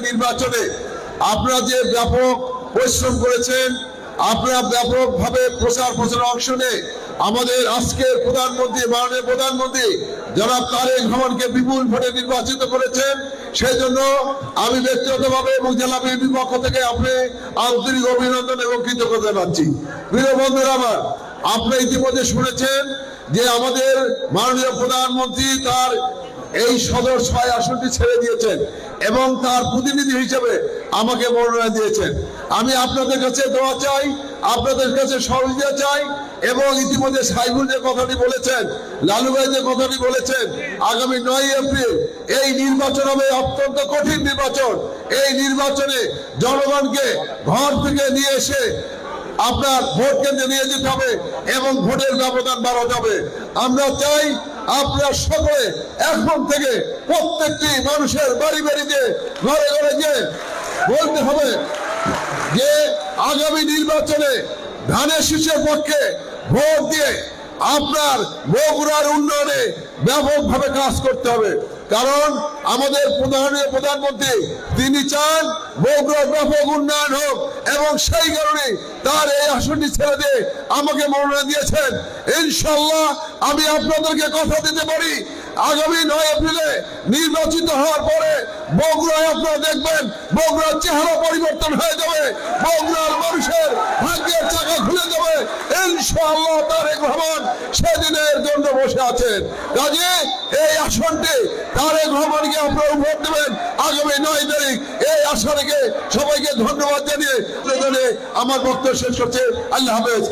নির্বাচনে আপনারা যে ব্যাপক পরিশ্রম করেছেন, আপনারা ব্যাপকভাবে প্রচার প্রচারে অংশ নিয়ে আমাদের আজকের প্রধানমন্ত্রী, মাননীয় প্রধানমন্ত্রী জনাব তারেক রহমানকে বিপুল ভোটে নির্বাচিত করেছেন। সেই জন্য আমি ব্যক্তিগতভাবে এবং জেলা বিএনপির পক্ষ থেকে আপনি আন্তরিক অভিনন্দন এবং কৃতজ্ঞতা জানাচ্ছি। প্রিয় বন্ধুরা আমার, আপনি ইতিমধ্যে শুনেছেন যে আমাদের মাননীয় প্রধানমন্ত্রী তার এই সদর ৬ আসনটি ছেড়ে দিয়েছেন এবং তার প্রতিনিধি হিসেবে আমাকে মনোনয়ন দিয়েছেন। আমি আপনাদের কাছে দোয়া চাই, আপনাদের কাছে সহযোগিতা চাই এবং ইতিমধ্যে সাইফুল যে কথাটি বলেছেন, লালু ভাই যে কথাটি বলেছেন, আগামী ৯ এপ্রিল এই নির্বাচন হবে অত্যন্ত কঠিন নির্বাচন। এই নির্বাচনে জনগণকে ঘর থেকে নিয়ে এসে আপনার ভোট কেন্দ্রে নিয়ে যেতে হবে এবং ভোটের ব্যবধান বাড়াতে হবে। আমরা চাই আপনারা সকলে এখন থেকে প্রত্যেকটি মানুষের বাড়ি বাড়িতে ঘরে ঘরে গিয়ে বলতে হবে যে আগামী নির্বাচনে ধানের শীষের পক্ষে ভোট দিয়ে আপনার বগুড়ার উন্নয়নে ব্যাপকভাবে কাজ করতে হবে। কারণ আমাদের প্রধানমন্ত্রী তিনি চান বগুড়ার ব্যাপক উন্নয়ন হোক এবং সেই কারণে তার এই আসনটি ছেড়ে দিয়ে আমাকে মনোনয়ন দিয়েছেন। ইনশাল্লাহ আমি আপনাদেরকে কথা দিতে পারি, আগামী ৯ এপ্রিলে নির্বাচিত হওয়ার পরে বগুড়ায় আপনারা দেখবেন বগুড়ার চেহারা পরিবর্তন হয়ে যাবে, বগুড়ার মানুষের ভাগ্যের চাকা খুলে যাবে। ইনশাআল্লাহ তারেক রহমান সেদিনের জন্য বসে আছেন। কাজে এই আসনটি তারেক রহমানকে আপনারা ভোট দেবেন আগামী ৯ তারিখ। এই আশা রেখে সবাইকে ধন্যবাদ জানিয়ে আমার বক্তব্য শেষ করছে। আল্লাহ হাফেজ।